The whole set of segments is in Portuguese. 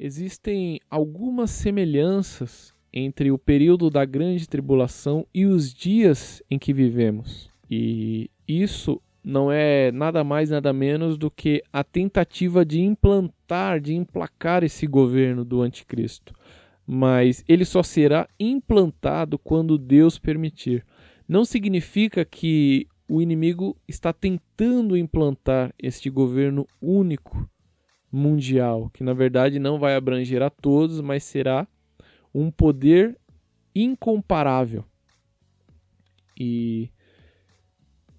Existem algumas semelhanças entre o período da grande tribulação e os dias em que vivemos. E isso não é nada mais, nada menos do que a tentativa de emplacar esse governo do anticristo. Mas ele só será implantado quando Deus permitir. Não significa que o inimigo está tentando implantar este governo único mundial, que na verdade não vai abranger a todos, mas será um poder incomparável. E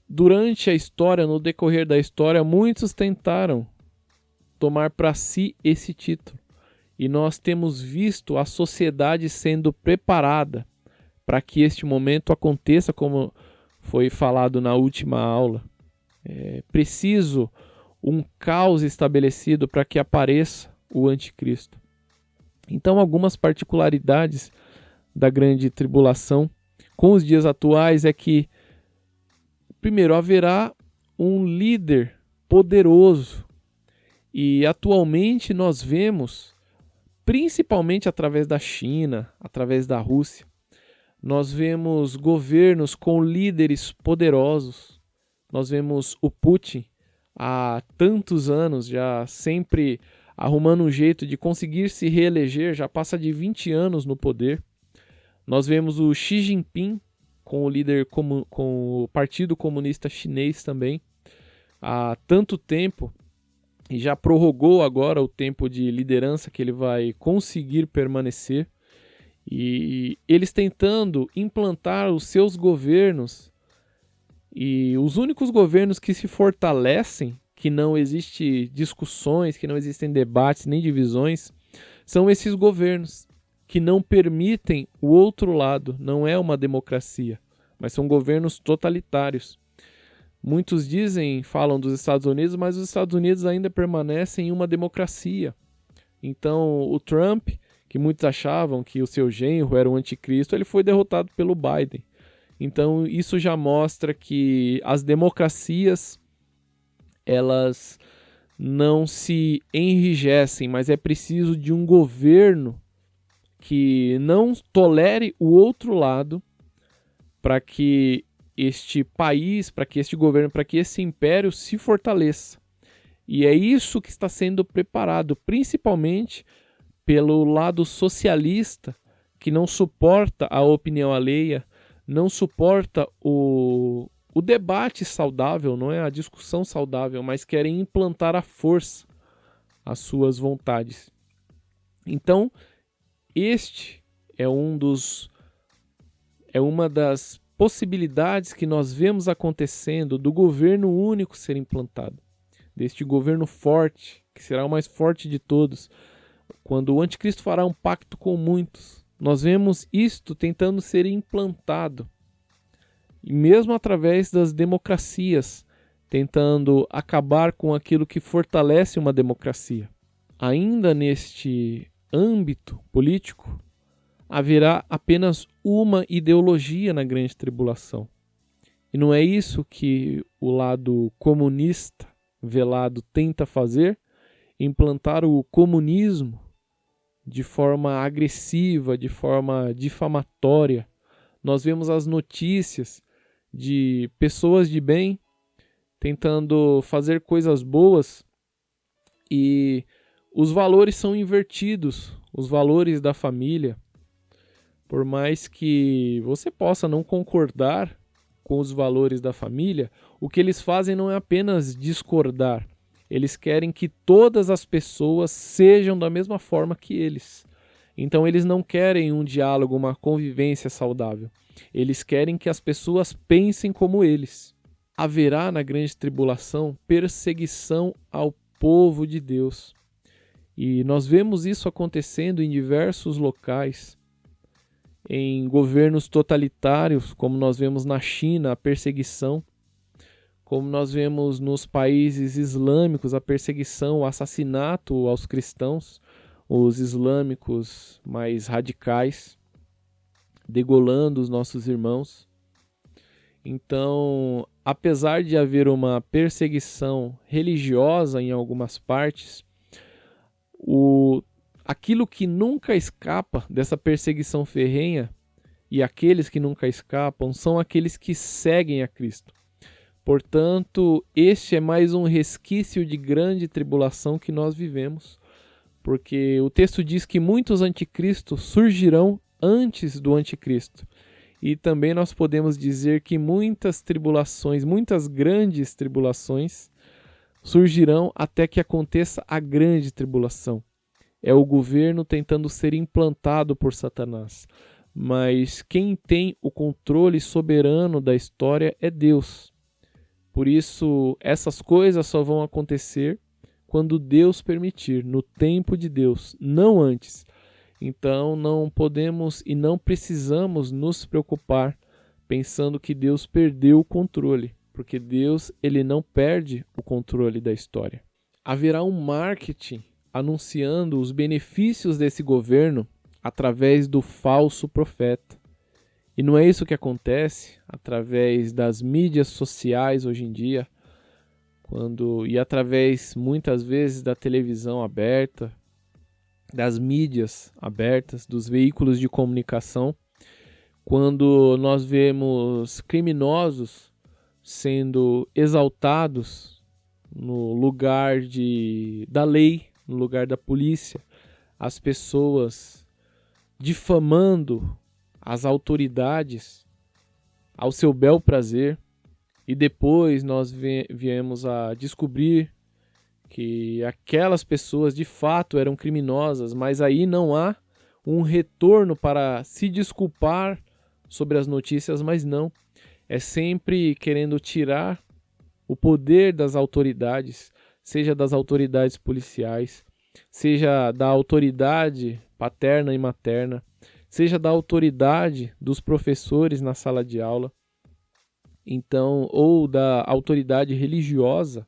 durante a história, no decorrer da história, muitos tentaram tomar para si esse título. E nós temos visto a sociedade sendo preparada para que este momento aconteça, como foi falado na última aula. É preciso um caos estabelecido para que apareça o anticristo. Então, algumas particularidades da grande tribulação com os dias atuais é que, primeiro, haverá um líder poderoso. E atualmente nós vemos, principalmente através da China, através da Rússia, nós vemos governos com líderes poderosos. Nós vemos o Putin há tantos anos, já sempre arrumando um jeito de conseguir se reeleger, já passa de 20 anos no poder. Nós vemos o Xi Jinping com o Partido Comunista Chinês também, há tanto tempo, e já prorrogou agora o tempo de liderança que ele vai conseguir permanecer. E eles tentando implantar os seus governos, e os únicos governos que se fortalecem, que não existem discussões, que não existem debates nem divisões, são esses governos que não permitem o outro lado. Não é uma democracia, mas são governos totalitários. Muitos falam dos Estados Unidos, mas os Estados Unidos ainda permanecem em uma democracia. Então o Trump, que muitos achavam que o seu genro era o anticristo, ele foi derrotado pelo Biden. Então isso já mostra que as democracias, elas não se enrijecem, mas é preciso de um governo que não tolere o outro lado para que este país, para que este governo, para que esse império se fortaleça. E é isso que está sendo preparado, principalmente pelo lado socialista, que não suporta a opinião alheia, não suporta o debate saudável, não é a discussão saudável, mas querem implantar à força as suas vontades. Então, este é uma das possibilidades que nós vemos acontecendo do governo único ser implantado, deste governo forte, que será o mais forte de todos, quando o anticristo fará um pacto com muitos. Nós vemos isto tentando ser implantado, e mesmo através das democracias, tentando acabar com aquilo que fortalece uma democracia. Ainda neste âmbito político, haverá apenas uma ideologia na grande tribulação. E não é isso que o lado comunista velado tenta fazer? Implantar o comunismo de forma agressiva, de forma difamatória. Nós vemos as notícias de pessoas de bem tentando fazer coisas boas e os valores são invertidos, os valores da família. Por mais que você possa não concordar com os valores da família, o que eles fazem não é apenas discordar. Eles querem que todas as pessoas sejam da mesma forma que eles. Então eles não querem um diálogo, uma convivência saudável. Eles querem que as pessoas pensem como eles. Haverá na grande tribulação perseguição ao povo de Deus. E nós vemos isso acontecendo em diversos locais. Em governos totalitários, como nós vemos na China, a perseguição. Como nós vemos nos países islâmicos, a perseguição, o assassinato aos cristãos, os islâmicos mais radicais, degolando os nossos irmãos. Então, apesar de haver uma perseguição religiosa em algumas partes, aquilo que nunca escapa dessa perseguição ferrenha, e aqueles que nunca escapam, são aqueles que seguem a Cristo. Portanto, este é mais um resquício de grande tribulação que nós vivemos, porque o texto diz que muitos anticristos surgirão antes do anticristo. E também nós podemos dizer que muitas tribulações, muitas grandes tribulações, surgirão até que aconteça a grande tribulação. É o governo tentando ser implantado por Satanás. Mas quem tem o controle soberano da história é Deus. Por isso, essas coisas só vão acontecer quando Deus permitir, no tempo de Deus, não antes. Então não podemos e não precisamos nos preocupar pensando que Deus perdeu o controle, porque Deus ele não perde o controle da história. Haverá um marketing anunciando os benefícios desse governo através do falso profeta. E não é isso que acontece através das mídias sociais hoje em dia, e através muitas vezes da televisão aberta, das mídias abertas, dos veículos de comunicação, quando nós vemos criminosos sendo exaltados no lugar da lei, no lugar da polícia, as pessoas difamando as autoridades ao seu bel prazer, e depois nós viemos a descobrir que aquelas pessoas de fato eram criminosas, mas aí não há um retorno para se desculpar sobre as notícias, mas não. É sempre querendo tirar o poder das autoridades, seja das autoridades policiais, seja da autoridade paterna e materna, seja da autoridade dos professores na sala de aula, então, ou da autoridade religiosa,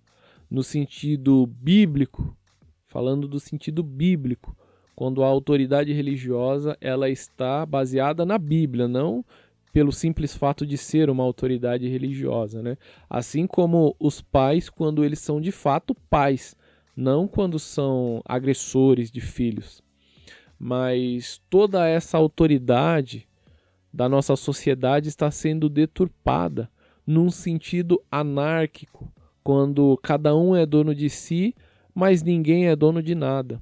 no sentido bíblico, falando do sentido bíblico, quando a autoridade religiosa ela está baseada na Bíblia, não pelo simples fato de ser uma autoridade religiosa, né? Assim como os pais, quando eles são de fato pais, não quando são agressores de filhos. Mas toda essa autoridade da nossa sociedade está sendo deturpada num sentido anárquico, quando cada um é dono de si, mas ninguém é dono de nada.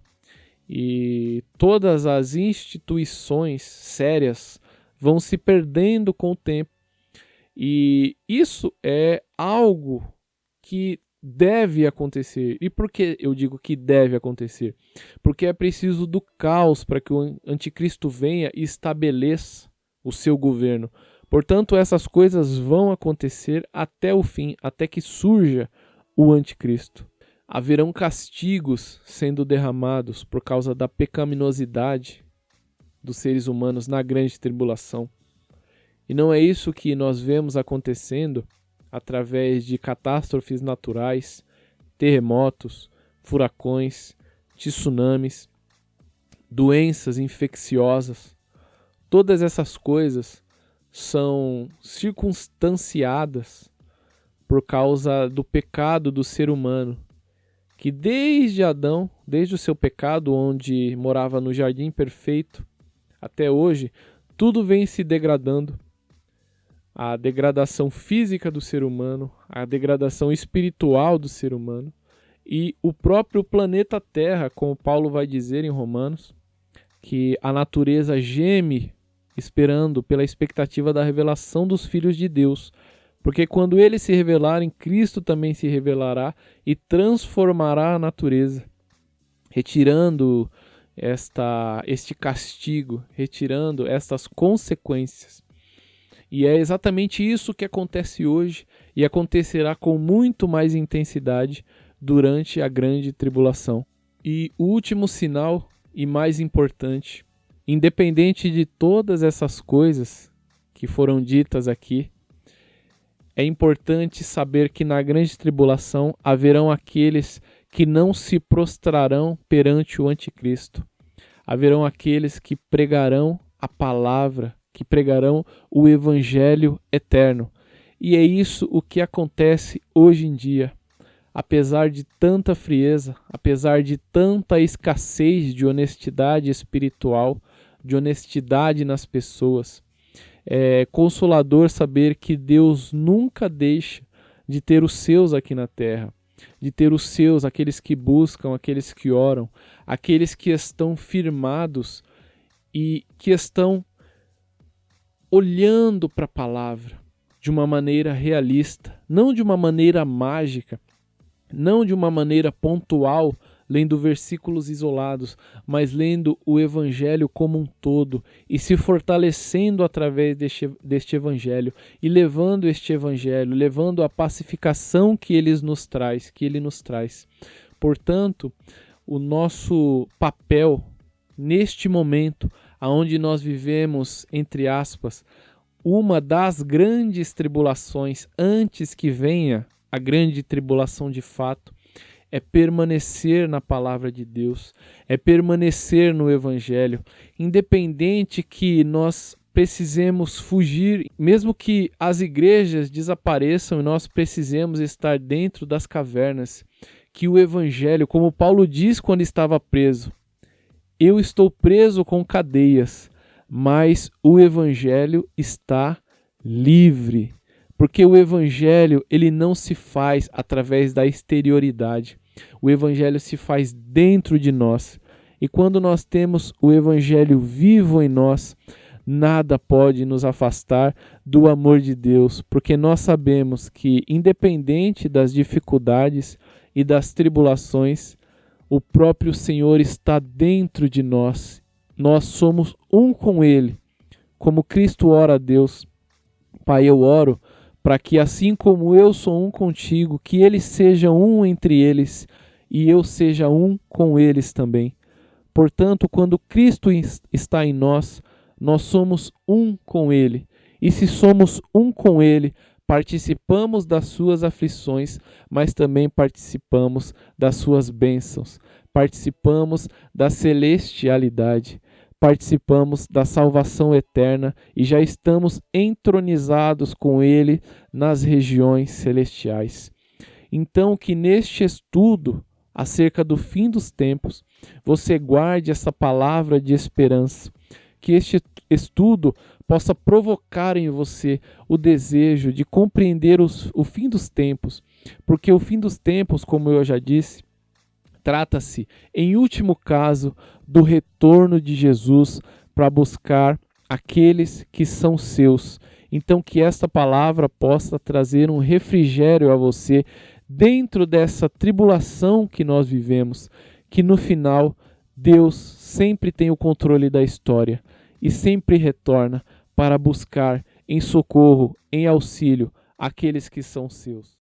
E todas as instituições sérias vão se perdendo com o tempo. E isso é algo que deve acontecer. E por que eu digo que deve acontecer? Porque é preciso do caos para que o anticristo venha e estabeleça o seu governo. Portanto, essas coisas vão acontecer até o fim, até que surja o anticristo. Haverão castigos sendo derramados por causa da pecaminosidade dos seres humanos na grande tribulação. E não é isso que nós vemos acontecendo através de catástrofes naturais, terremotos, furacões, tsunamis, doenças infecciosas. Todas essas coisas são circunstanciadas por causa do pecado do ser humano, que desde Adão, desde o seu pecado, onde morava no jardim perfeito, até hoje, tudo vem se degradando. A degradação física do ser humano, a degradação espiritual do ser humano e o próprio planeta Terra, como Paulo vai dizer em Romanos, que a natureza geme esperando pela expectativa da revelação dos filhos de Deus, porque quando eles se revelarem, Cristo também se revelará e transformará a natureza, retirando este castigo, retirando estas consequências. E é exatamente isso que acontece hoje e acontecerá com muito mais intensidade durante a grande tribulação. E o último sinal e mais importante, independente de todas essas coisas que foram ditas aqui, é importante saber que na grande tribulação haverão aqueles que não se prostrarão perante o anticristo. Haverão aqueles que pregarão a palavra, que pregarão o evangelho eterno. E é isso o que acontece hoje em dia. apesar de tanta frieza, apesar de tanta escassez de honestidade espiritual, de honestidade nas pessoas. É consolador saber que Deus nunca deixa de ter os seus aqui na terra, de ter os seus, aqueles que buscam, aqueles que oram, aqueles que estão firmados e que estão olhando para a palavra de uma maneira realista, não de uma maneira mágica, não de uma maneira pontual, lendo versículos isolados, mas lendo o Evangelho como um todo e se fortalecendo através deste Evangelho e levando este Evangelho, levando a pacificação que ele nos traz. Portanto, o nosso papel neste momento, onde nós vivemos, entre aspas, uma das grandes tribulações antes que venha a grande tribulação de fato, é permanecer na palavra de Deus, é permanecer no Evangelho, independente que nós precisemos fugir, mesmo que as igrejas desapareçam e nós precisemos estar dentro das cavernas, que o Evangelho, como Paulo diz quando estava preso, eu estou preso com cadeias, mas o Evangelho está livre. Porque o Evangelho ele não se faz através da exterioridade. O Evangelho se faz dentro de nós. E quando nós temos o Evangelho vivo em nós, nada pode nos afastar do amor de Deus, porque nós sabemos que, independente das dificuldades e das tribulações, o próprio Senhor está dentro de nós. Nós somos um com Ele. Como Cristo ora a Deus, Pai, eu oro para que assim como eu sou um contigo, que eles sejam um entre eles e eu seja um com eles também. Portanto, quando Cristo está em nós, nós somos um com Ele. E se somos um com Ele, participamos das suas aflições, mas também participamos das suas bênçãos, participamos da celestialidade, participamos da salvação eterna e já estamos entronizados com Ele nas regiões celestiais. Então, que neste estudo acerca do fim dos tempos, você guarde essa palavra de esperança, que este estudo possa provocar em você o desejo de compreender o fim dos tempos, porque o fim dos tempos, como eu já disse, trata-se, em último caso, do retorno de Jesus para buscar aqueles que são seus. Então, que esta palavra possa trazer um refrigério a você dentro dessa tribulação que nós vivemos, que no final Deus sempre tem o controle da história e sempre retorna para buscar em socorro, em auxílio, aqueles que são seus.